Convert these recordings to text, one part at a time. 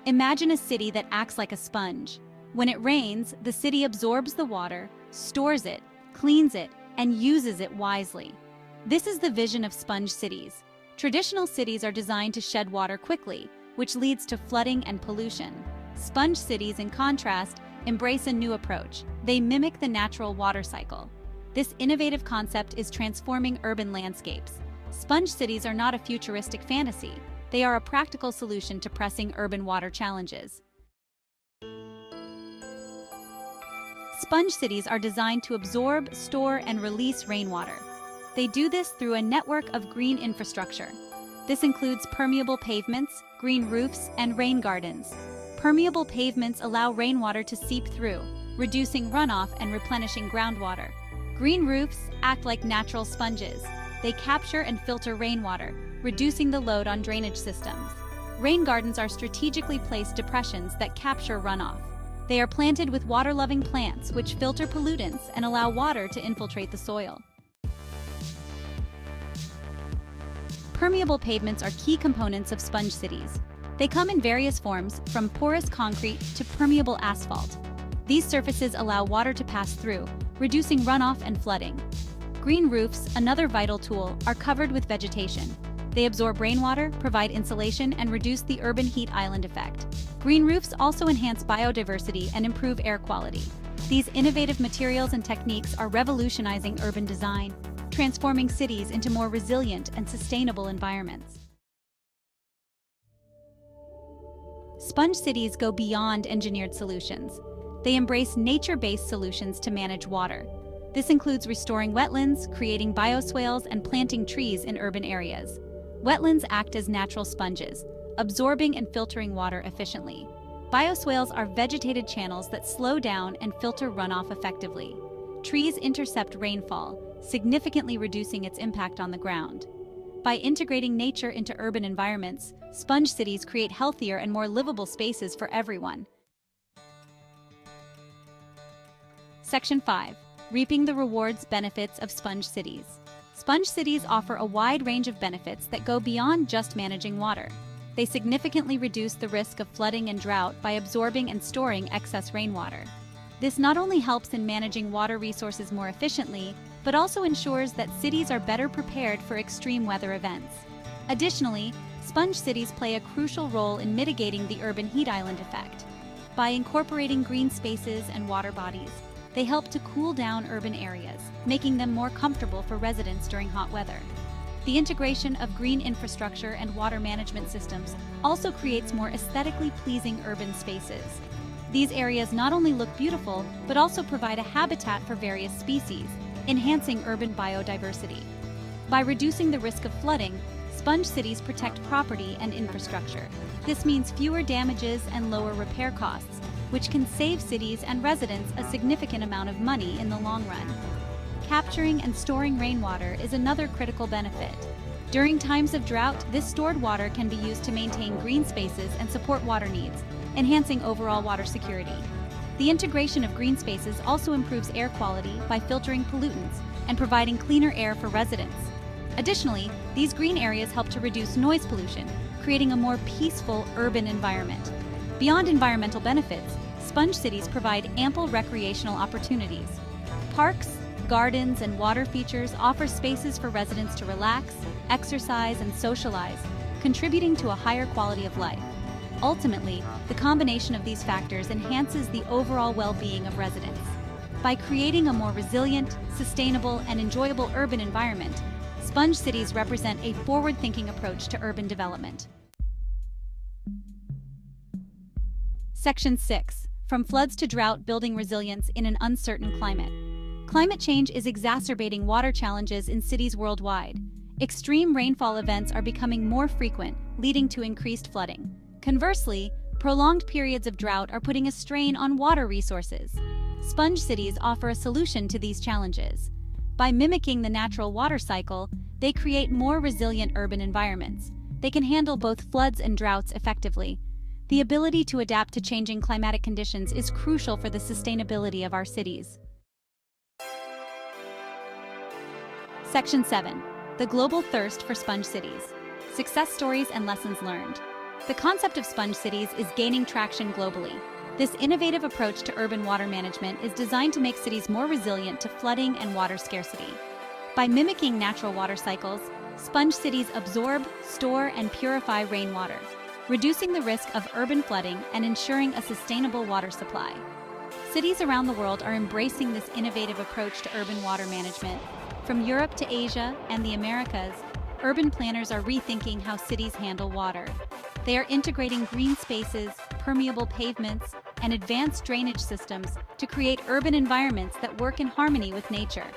Imagine a city that acts like a sponge. When it rains, the city absorbs the water, stores it, cleans it, and uses it wisely. This is the vision of sponge cities. Traditional cities are designed to shed water quickly, which leads to flooding and pollution. Sponge cities, in contrast, embrace a new approach. They mimic the natural water cycle. This innovative concept is transforming urban landscapes. Sponge cities are not a futuristic fantasy. They are a practical solution to pressing urban water challenges. Sponge cities are designed to absorb, store, and release rainwater. They do this through a network of green infrastructure. This includes permeable pavements, green roofs, and rain gardens. Permeable pavements allow rainwater to seep through, reducing runoff and replenishing groundwater. Green roofs act like natural sponges. They capture and filter rainwater, reducing the load on drainage systems. Rain gardens are strategically placed depressions that capture runoff. They are planted with water-loving plants which filter pollutants and allow water to infiltrate the soil. Permeable pavements are key components of sponge cities. They come in various forms, from porous concrete to permeable asphalt. These surfaces allow water to pass through, reducing runoff and flooding. Green roofs, another vital tool, are covered with vegetation. They absorb rainwater, provide insulation, and reduce the urban heat island effect. Green roofs also enhance biodiversity and improve air quality. These innovative materials and techniques are revolutionizing urban design, transforming cities into more resilient and sustainable environments. Sponge cities go beyond engineered solutions. They embrace nature-based solutions to manage water. This includes restoring wetlands, creating bioswales, and planting trees in urban areas. Wetlands act as natural sponges, absorbing and filtering water efficiently. Bioswales are vegetated channels that slow down and filter runoff effectively. Trees intercept rainfall, significantly reducing its impact on the ground. By integrating nature into urban environments, sponge cities create healthier and more livable spaces for everyone. Section 5. Reaping the rewards benefits of sponge cities. Sponge cities offer a wide range of benefits that go beyond just managing water. They significantly reduce the risk of flooding and drought by absorbing and storing excess rainwater. This not only helps in managing water resources more efficiently, but also ensures that cities are better prepared for extreme weather events. Additionally, sponge cities play a crucial role in mitigating the urban heat island effect. By incorporating green spaces and water bodies, they help to cool down urban areas, making them more comfortable for residents during hot weather. The integration of green infrastructure and water management systems also creates more aesthetically pleasing urban spaces. These areas not only look beautiful, but also provide a habitat for various species, enhancing urban biodiversity. By reducing the risk of flooding, sponge cities protect property and infrastructure. This means fewer damages and lower repair costs, which can save cities and residents a significant amount of money in the long run. Capturing and storing rainwater is another critical benefit. During times of drought, this stored water can be used to maintain green spaces and support water needs, enhancing overall water security. The integration of green spaces also improves air quality by filtering pollutants and providing cleaner air for residents. Additionally, these green areas help to reduce noise pollution, creating a more peaceful urban environment. Beyond environmental benefits, sponge cities provide ample recreational opportunities. Parks, gardens, and water features offer spaces for residents to relax, exercise, and socialize, contributing to a higher quality of life. Ultimately, the combination of these factors enhances the overall well-being of residents. By creating a more resilient, sustainable, and enjoyable urban environment, sponge cities represent a forward-thinking approach to urban development. Section 6. From floods to drought, building resilience in an uncertain climate. Climate change is exacerbating water challenges in cities worldwide. Extreme rainfall events are becoming more frequent, leading to increased flooding. Conversely, prolonged periods of drought are putting a strain on water resources. Sponge cities offer a solution to these challenges. By mimicking the natural water cycle, they create more resilient urban environments. They can handle both floods and droughts effectively. The ability to adapt to changing climatic conditions is crucial for the sustainability of our cities. Section 7. The global thirst for sponge cities. Success stories and lessons learned. The concept of sponge cities is gaining traction globally. This innovative approach to urban water management is designed to make cities more resilient to flooding and water scarcity. By mimicking natural water cycles, sponge cities absorb, store, and purify rainwater, reducing the risk of urban flooding and ensuring a sustainable water supply. Cities around the world are embracing this innovative approach to urban water management. From Europe to Asia and the Americas, urban planners are rethinking how cities handle water. They are integrating green spaces, permeable pavements, and advanced drainage systems to create urban environments that work in harmony with nature.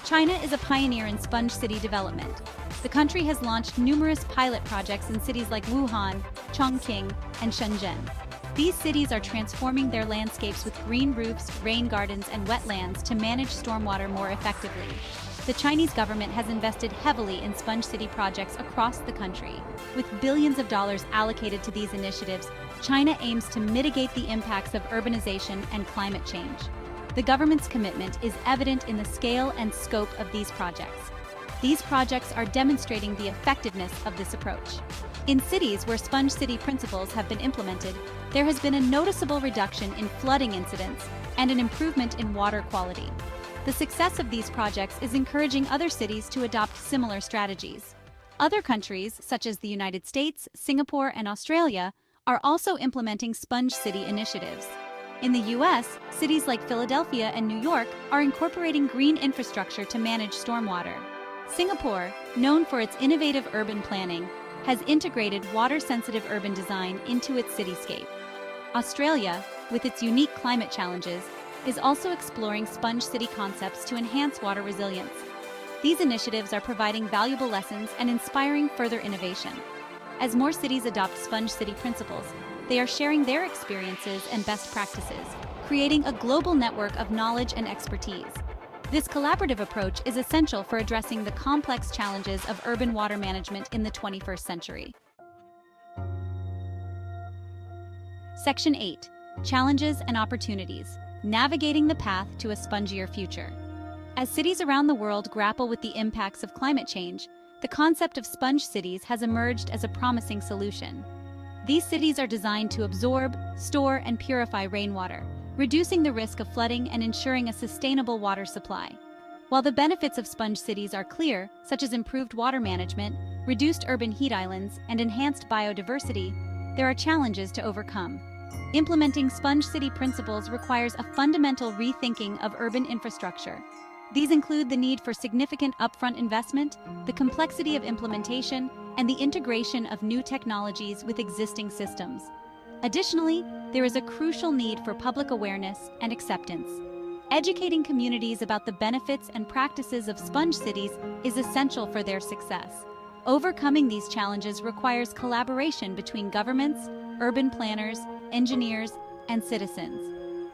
China is a pioneer in sponge city development. The country has launched numerous pilot projects in cities like Wuhan, Chongqing, and Shenzhen. These cities are transforming their landscapes with green roofs, rain gardens, and wetlands to manage stormwater more effectively. The Chinese government has invested heavily in sponge city projects across the country. With billions of dollars allocated to these initiatives, China aims to mitigate the impacts of urbanization and climate change. The government's commitment is evident in the scale and scope of these projects. These projects are demonstrating the effectiveness of this approach. In cities where sponge city principles have been implemented, there has been a noticeable reduction in flooding incidents and an improvement in water quality. The success of these projects is encouraging other cities to adopt similar strategies. Other countries, such as the United States, Singapore, and Australia, are also implementing sponge city initiatives. In the US, cities like Philadelphia and New York are incorporating green infrastructure to manage stormwater. Singapore, known for its innovative urban planning, has integrated water-sensitive urban design into its cityscape. Australia, with its unique climate challenges, is also exploring sponge city concepts to enhance water resilience. These initiatives are providing valuable lessons and inspiring further innovation. As more cities adopt sponge city principles, they are sharing their experiences and best practices, creating a global network of knowledge and expertise. This collaborative approach is essential for addressing the complex challenges of urban water management in the 21st century. Section 8. Challenges and Opportunities. Navigating the path to a spongier future. As cities around the world grapple with the impacts of climate change, the concept of sponge cities has emerged as a promising solution. These cities are designed to absorb, store, and purify rainwater, reducing the risk of flooding and ensuring a sustainable water supply. While the benefits of sponge cities are clear, such as improved water management, reduced urban heat islands, and enhanced biodiversity, there are challenges to overcome. Implementing sponge city principles requires a fundamental rethinking of urban infrastructure. These include the need for significant upfront investment, the complexity of implementation, and the integration of new technologies with existing systems. Additionally, there is a crucial need for public awareness and acceptance. Educating communities about the benefits and practices of sponge cities is essential for their success. Overcoming these challenges requires collaboration between governments, urban planners, engineers, and citizens.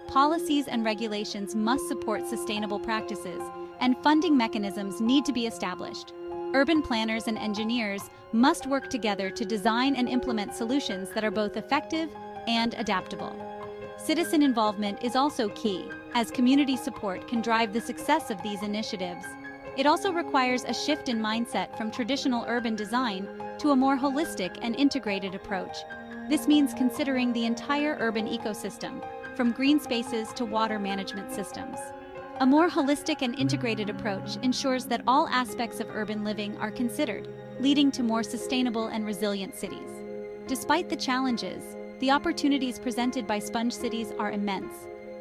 Policies and regulations must support sustainable practices, and funding mechanisms need to be established. Urban planners and engineers must work together to design and implement solutions that are both effective and adaptable. Citizen involvement is also key, as community support can drive the success of these initiatives. It also requires a shift in mindset from traditional urban design to a more holistic and integrated approach. This means considering the entire urban ecosystem, from green spaces to water management systems. A more holistic and integrated approach ensures that all aspects of urban living are considered, leading to more sustainable and resilient cities. Despite the challenges, the opportunities presented by sponge cities are immense.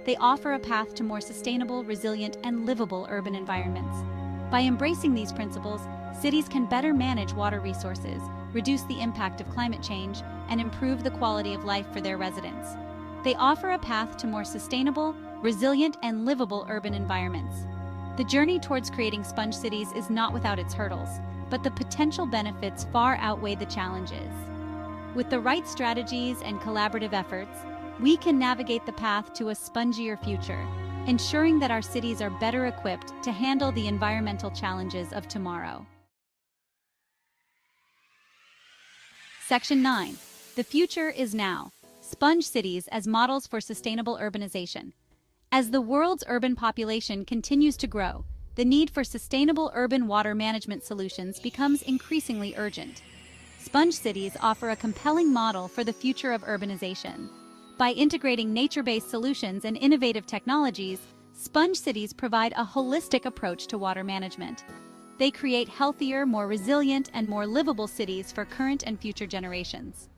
They offer a path to more sustainable, resilient, and livable urban environments. By embracing these principles, cities can better manage water resources, reduce the impact of climate change, and improve the quality of life for their residents. They offer a path to more sustainable, resilient, and livable urban environments. The journey towards creating sponge cities is not without its hurdles, but the potential benefits far outweigh the challenges. With the right strategies and collaborative efforts, we can navigate the path to a spongier future, ensuring that our cities are better equipped to handle the environmental challenges of tomorrow. Section 9. The future is now. Sponge cities as models for sustainable urbanization. As the world's urban population continues to grow, the need for sustainable urban water management solutions becomes increasingly urgent. sponge cities offer a compelling model for the future of urbanization. By integrating nature-based solutions and innovative technologies, sponge cities provide a holistic approach to water management. They create healthier, more resilient, and more livable cities for current and future generations.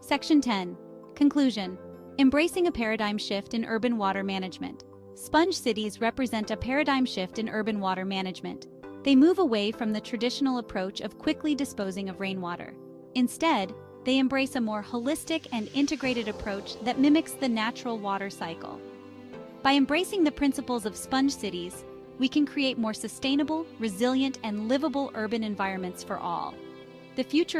Section 10. Conclusion. Embracing a paradigm shift in urban water management. Sponge cities represent a paradigm shift in urban water management. They move away from the traditional approach of quickly disposing of rainwater. Instead, they embrace a more holistic and integrated approach that mimics the natural water cycle. By embracing the principles of sponge cities, we can create more sustainable, resilient, and livable urban environments for all. The future of